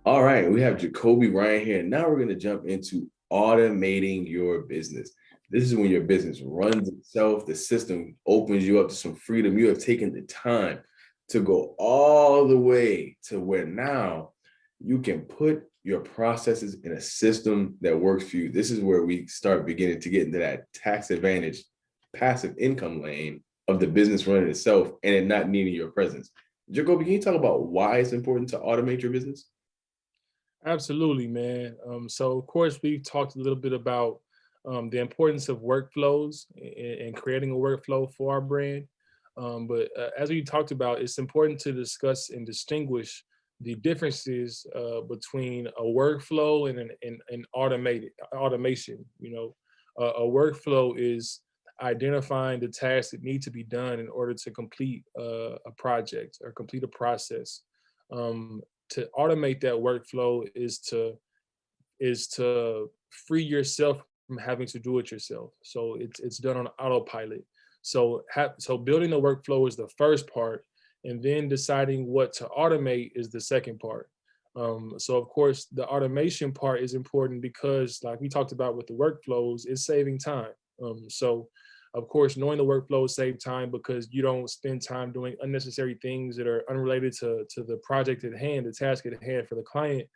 All right, we have Jacobi Ryan here. Now we're going to jump into automating your business. This is when your business runs itself. The system opens you up to some freedom. You have taken the time to go all the way to where now you can put your processes in a system that works for you. This is where we start beginning to get into that tax advantage, passive income lane of the business running itself and it not needing your presence. Jacobi, can you talk about why it's important to automate your business? Absolutely, man. So, of course, we've talked a little bit about the importance of workflows and creating a workflow for our brand. But as we talked about, it's important to discuss and distinguish the differences between a workflow and an automated automation. A workflow is identifying the tasks that need to be done in order to complete a project or complete a process. Um, to automate that workflow is to free yourself from having to do it yourself. So it's done on autopilot. So building the workflow is the first part, and then deciding what to automate is the second part. So of course the automation part is important because, like we talked about with the workflows, it's saving time. So of course, knowing the workflow save time because you don't spend time doing unnecessary things that are unrelated to the project at hand, the task at hand for the client.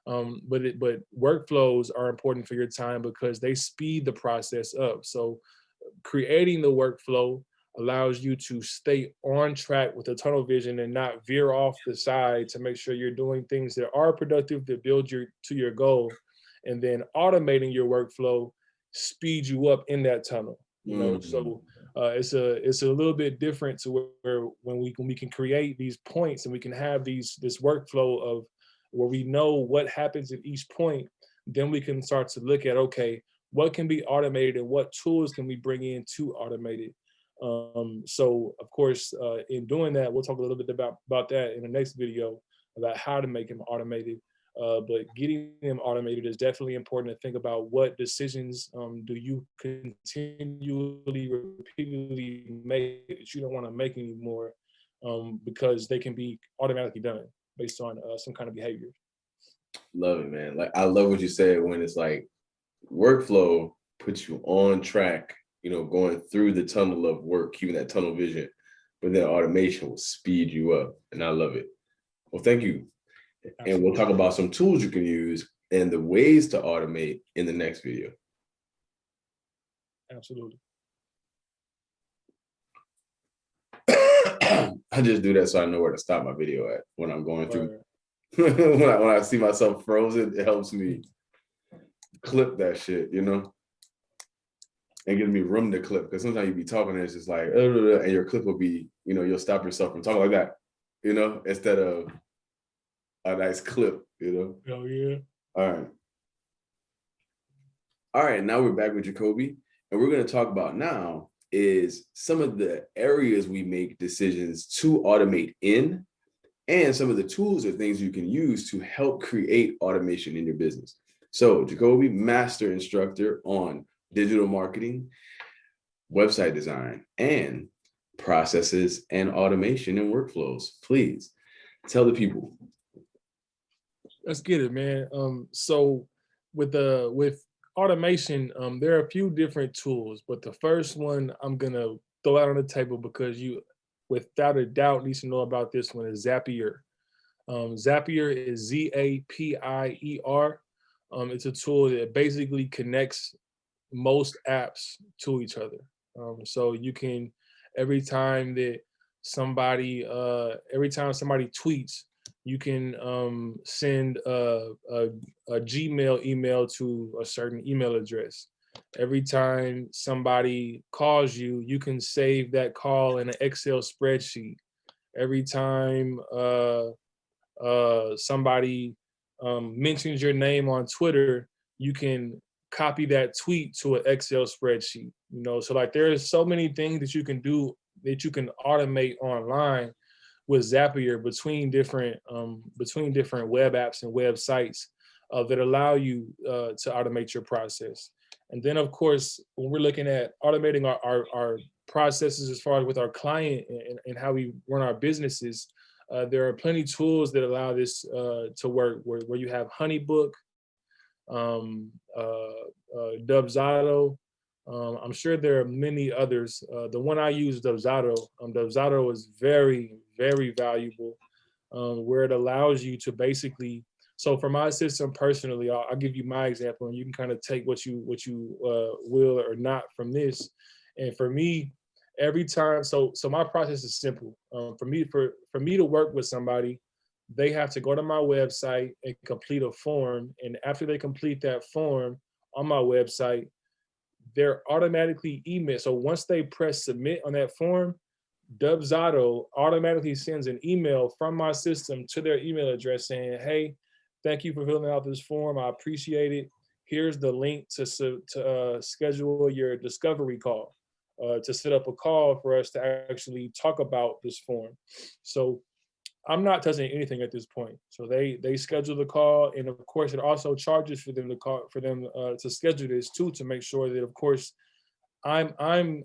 But workflows are important for your time because they speed the process up. So creating the workflow allows you to stay on track with the tunnel vision and not veer off the side to make sure you're doing things that are productive that build your goal. And then automating your workflow speeds you up in that tunnel. Mhm. So it's a little bit different to where when we can create these points and we can have this workflow of where we know what happens at each point, then we can start to look at, okay, what can be automated and what tools can we bring in to automate it. So of course, in doing that, we'll talk a little bit about that in the next video about how to make them automated. But getting them automated is definitely important to think about what decisions do you continually, repeatedly make that you don't want to make anymore, because they can be automatically done based on some kind of behavior. Love it, man. Like I love what you said when it's like workflow puts you on track, going through the tunnel of work, keeping that tunnel vision, but then automation will speed you up. And I love it. Well, thank you. And we'll talk Absolutely. about some tools you can use and the ways to automate in the next video. Absolutely. I just do that so I know where to stop my video at when I'm going through. Word. when I see myself frozen, it helps me clip that shit, and gives me room to clip. Because sometimes you be talking and it's just like, and your clip will be, you'll stop yourself from talking like that, instead of a nice clip. Oh yeah. All right. All right. Now we're back with Jacobi. And we're going to talk about now is some of the areas we make decisions to automate in and some of the tools or things you can use to help create automation in your business. So, Jacobi, master instructor on digital marketing, website design, and processes and automation and workflows. Please tell the people. Let's get it, man. So with automation, there are a few different tools, but the first one I'm gonna throw out on the table because you, without a doubt, need to know about this one is Zapier. Zapier is Zapier. It's a tool that basically connects most apps to each other. So you can every time that every time somebody tweets, you can send a Gmail email to a certain email address. Every time somebody calls you, you can save that call in an Excel spreadsheet. Every time somebody mentions your name on Twitter, you can copy that tweet to an Excel spreadsheet. So like there's so many things that you can do that you can automate online with Zapier between different web apps and websites that allow you to automate your process. And then of course, when we're looking at automating our processes as far as with our client and how we run our businesses, There are plenty of tools that allow this to work, where you have Honeybook, Dubsado. I'm sure there are many others. The one I use, Dubsado. Dubsado is very, very valuable, where it allows you to basically. So for my system personally, I'll give you my example, and you can kind of take what you will or not from this. And for me, every time, so my process is simple. For me to work with somebody, they have to go to my website and complete a form. And after they complete that form on my website, they're automatically emailed. So once they press submit on that form, Dubsado automatically sends an email from my system to their email address saying, "Hey, thank you for filling out this form. I appreciate it. Here's the link to schedule your discovery call, to set up a call for us to actually talk about this form." So I'm not touching anything at this point. So they schedule the call, and of course, it also charges for them to call for them to schedule this too, to make sure that, of course, I'm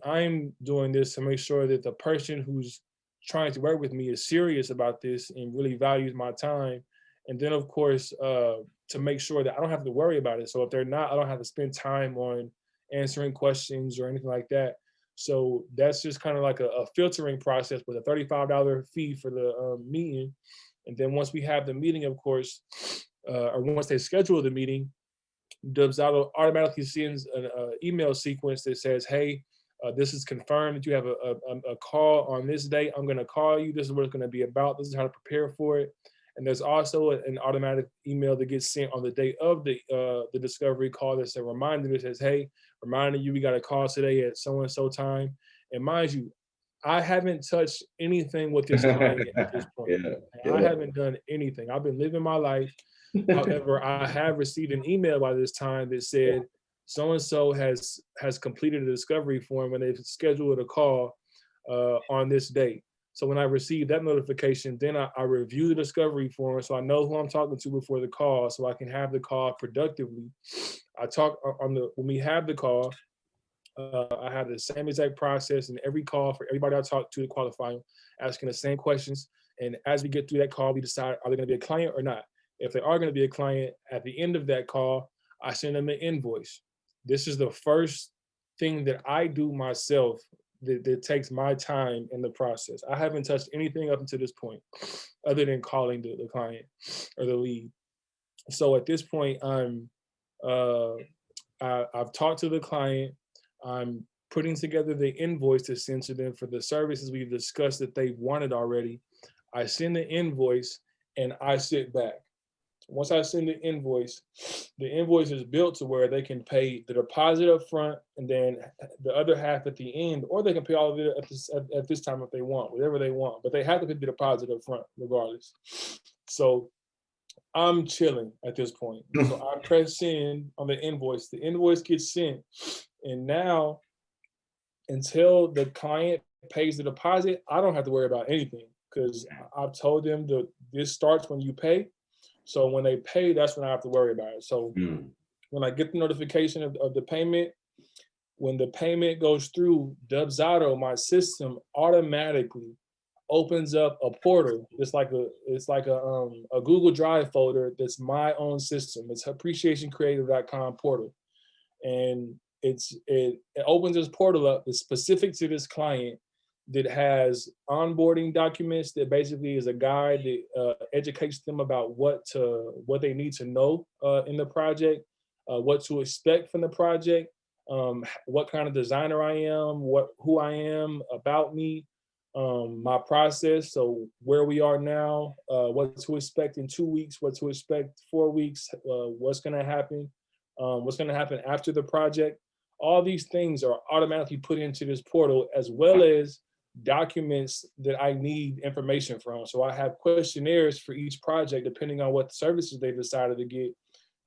doing this to make sure that the person who's trying to work with me is serious about this and really values my time. And then, of course, to make sure that I don't have to worry about it. So if they're not, I don't have to spend time on answering questions or anything like that. So that's just kind of like a filtering process with a $35 fee for the meeting. And then once we have the meeting, of course, or once they schedule the meeting, Dubsado automatically sends an email sequence that says, "Hey, this is confirmed that you have a call on this date. I'm going to call you. This is what it's going to be about. This is how to prepare for it." And there's also an automatic email that gets sent on the day of the discovery call that's a reminder that says, "Hey, reminding you we got a call today at so and so time." And mind you, I haven't touched anything with this client at this point. Yeah, I yeah. haven't done anything. I've been living my life. However, I have received an email by this time that said so and so has completed a discovery form when they've scheduled a call on this date. So when I receive that notification, then I review the discovery form so I know who I'm talking to before the call, so I can have the call productively. I talk on the when we have the call. I have the same exact process in every call for everybody I talk to qualify them, asking the same questions. And as we get through that call, we decide, are they going to be a client or not? If they are going to be a client, at the end of that call, I send them an invoice. This is the first thing that I do myself that takes my time in the process. I haven't touched anything up until this point other than calling the client or the lead. So at this point, uh, I've talked to the client. I'm putting together the invoice to send to them for the services we've discussed that they've wanted already. I send the invoice and I sit back. Once I send the invoice is built to where they can pay the deposit up front and then the other half at the end, or they can pay all of it at this time if they want, whatever they want. But they have to pay the deposit up front regardless. So I'm chilling at this point. So I press send on the invoice. The invoice gets sent. And now, until the client pays the deposit, I don't have to worry about anything because I've told them that this starts when you pay. So when they pay, that's when I have to worry about it. So Mm. when I get the notification of the payment, when the payment goes through, Dubsado, my system, automatically opens up a portal. It's like a Google Drive folder that's my own system. It's appreciationcreative.com portal. And it opens this portal up. It's specific to this client that has onboarding documents that basically is a guide that educates them about what they need to know in the project, what to expect from the project, what kind of designer I am, who I am, about me, my process. So where we are now, what to expect in 2 weeks, what to expect 4 weeks, what's going to happen, what's going to happen after the project. All these things are automatically put into this portal, as well as documents that I need information from. So I have questionnaires for each project, depending on what services they decided to get,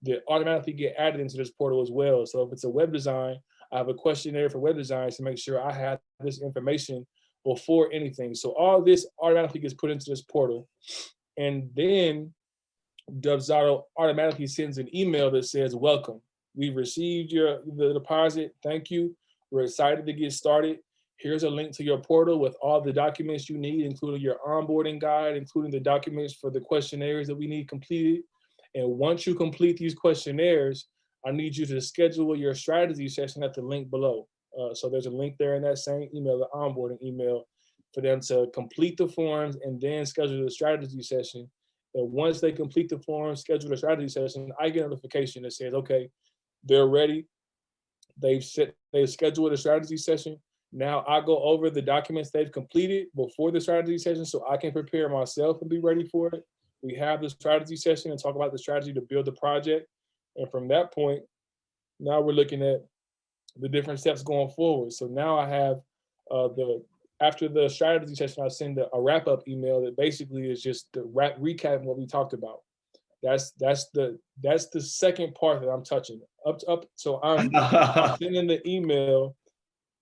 that automatically get added into this portal as well. So if it's a web design, I have a questionnaire for web designs to make sure I have this information before anything. So all this automatically gets put into this portal. And then Dubsado automatically sends an email that says, "Welcome. We've received the deposit. Thank you. We're excited to get started. Here's a link to your portal with all the documents you need, including your onboarding guide, including the documents for the questionnaires that we need completed. And once you complete these questionnaires, I need you to schedule your strategy session at the link below. So there's a link there in that same email, the onboarding email, for them to complete the forms and then schedule the strategy session. And once they complete the forms, schedule the strategy session, I get a notification that says, okay, they're ready. They've scheduled a strategy session. Now I go over the documents they've completed before the strategy session so I can prepare myself and be ready for it. We have the strategy session and talk about the strategy to build the project. And from that point, now we're looking at the different steps going forward. So now I have after the strategy session, I send a wrap-up email that basically is just the recap of what we talked about. That's the second part that I'm touching. So I'm sending the email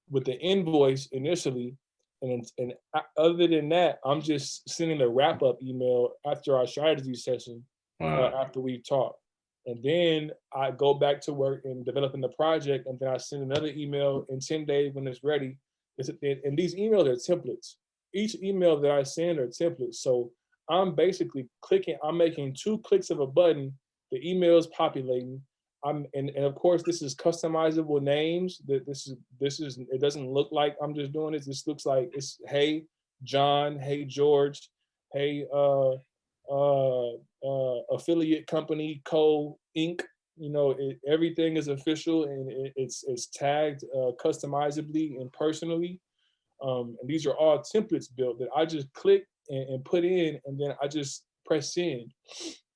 with the invoice initially, and other than that, I'm just sending a wrap-up email after our strategy session, after we've talked. And then I go back to work and developing the project, and then I send another email in 10 days when it's ready. And these emails are templates. Each email that I send are templates. So I'm basically I'm making 2 clicks of a button, the email is populating. And of course, this is customizable names. This is it doesn't look like I'm just doing this. This looks like it's, hey John, hey George, hey affiliate company Co Inc. You know, everything is official, and it's tagged customizably and personally. And these are all templates built that I just click and put in, and then I just press send.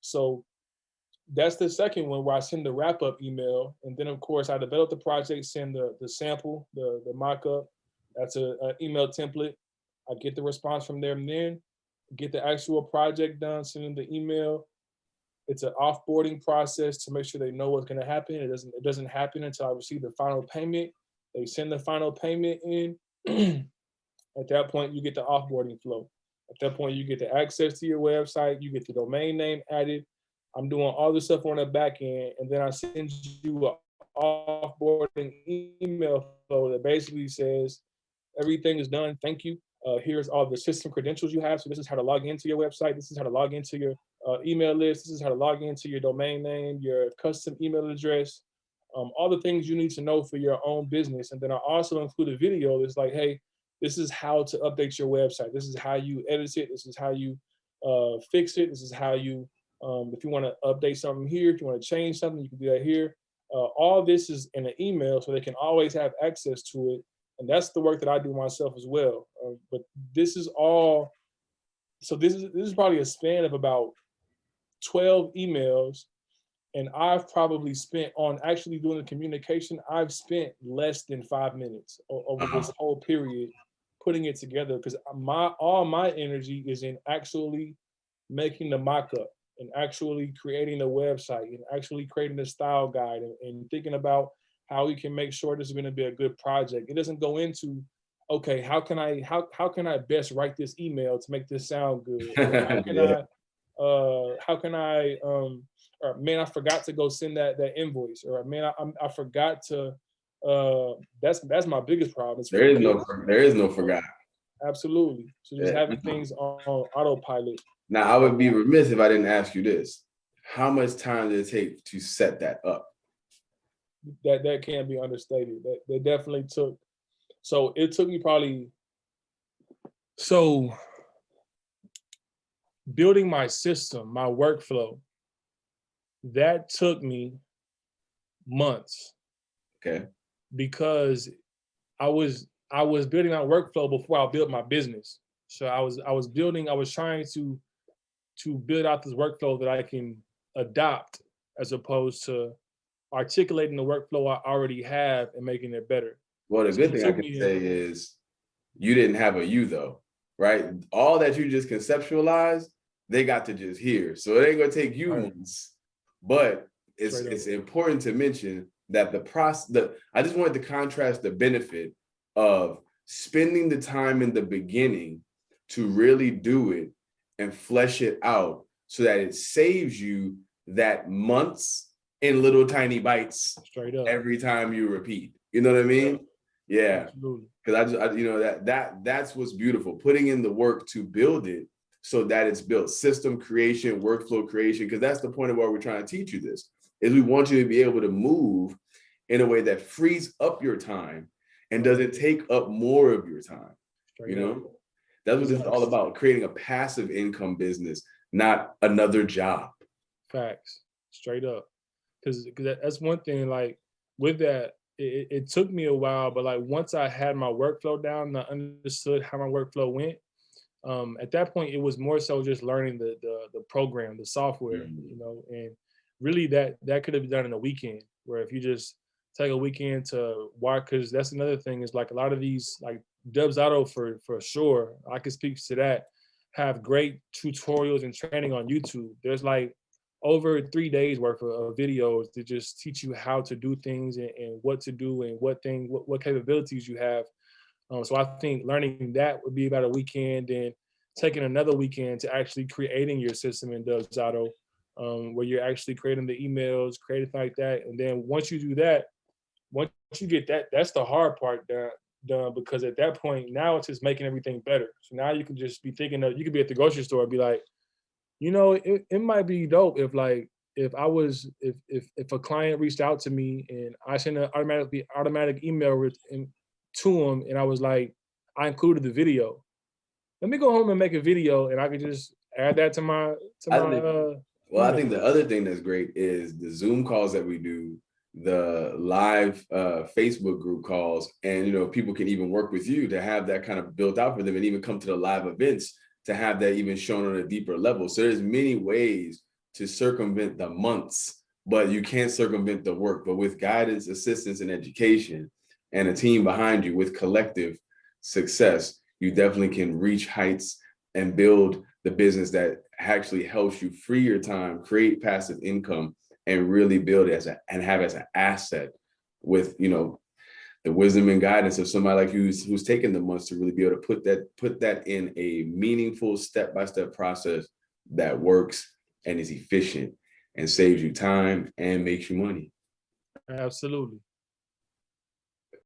So that's the second one, where I send the wrap-up email. And then of course I develop the project, send the sample, the mock-up. That's an email template. I get the response from them, then get the actual project done, send them the email. It's an offboarding process to make sure they know what's going to happen. It doesn't happen until I receive the final payment. They send the final payment in. At that point, you get the offboarding flow. At that point, you get the access to your website, you get the domain name added. I'm doing all this stuff on the back end, and then I send you an offboarding email flow that basically says, everything is done, thank you. Here's all the system credentials you have. So this is how to log into your website. This is how to log into your email list. This is how to log into your domain name, your custom email address, all the things you need to know for your own business. And then I also include a video that's like, hey, this is how to update your website. This is how you edit it. This is how you fix it. This is how you, if you want to update something here, if you want to change something, you can do that here. All this is in an email, so they can always have access to it. And that's the work that I do myself as well. But this is all, so this is probably a span of about 12 emails. And I've probably spent on actually doing the communication, I've spent less than 5 minutes over this whole period putting it together, because all my energy is in actually making the mock-up and actually creating the website and actually creating the style guide and thinking about how we can make sure this is going to be a good project. It doesn't go into, okay, how can I best write this email to make this sound good? Or how can I or man, I forgot to go send that invoice, or man, I forgot to that's my biggest problem. There is no forgot. Absolutely. So just having things on autopilot. Now, I would be remiss if I didn't ask you this. How much time did it take to set that up? That can't be understated. That definitely took. So it took me probably. So building my system, my workflow, that took me months. Okay. Because I was building my workflow before I built my business. So I was trying to build out this workflow that I can adopt, as opposed to articulating the workflow I already have and making it better. Well, the good thing I can say is you didn't have a you though, right? All that you just conceptualized, they got to just hear. So it ain't gonna take you months, but it's important to mention that I just wanted to contrast the benefit of spending the time in the beginning to really do it and flesh it out, so that it saves you that months in little tiny bites every time you repeat. You know what I mean? Yeah. Absolutely. Because that's what's beautiful, putting in the work to build it so that it's built. System creation, workflow creation, because that's the point of why we're trying to teach you this, is we want you to be able to move in a way that frees up your time and doesn't take up more of your time. Straight up. That's what this is all about, creating a passive income business, not another job. Facts, straight up. Because that's one thing, like with that, it took me a while, but like once I had my workflow down and I understood how my workflow went, at that point it was more so just learning the program, the software, and really that could have been done in a weekend, where if you just take a weekend to watch, because that's another thing, is like a lot of these, like Dubs Auto for sure, I can speak to that, have great tutorials and training on YouTube. There's like over 3 days worth of videos to just teach you how to do things, and what to do, and what capabilities you have. So I think learning that would be about a weekend, and taking another weekend to actually creating your system in Dubs Auto, where you're actually creating the emails, creating like that. And then once you do that, once you get that, that's the hard part done, because at that point now it's just making everything better. So now you can just be thinking of, you could be at the grocery store and be like, it might be dope if, like, if I was if a client reached out to me and I sent an automatic email to him, and I was like, I included the video. Let me go home and make a video, and I could just add that to my I think the other thing that's great is the Zoom calls that we do, the live Facebook group calls, and people can even work with you to have that kind of built out for them, and even come to the live events to have that even shown on a deeper level. So there's many ways to circumvent the months, but you can't circumvent the work. But with guidance, assistance, and education, and a team behind you with collective success, you definitely can reach heights and build the business that actually helps you free your time, create passive income, and really build it and have it as an asset with the wisdom and guidance of somebody like you who's taken the months to really be able to put that in a meaningful step-by-step process that works and is efficient and saves you time and makes you money. Absolutely.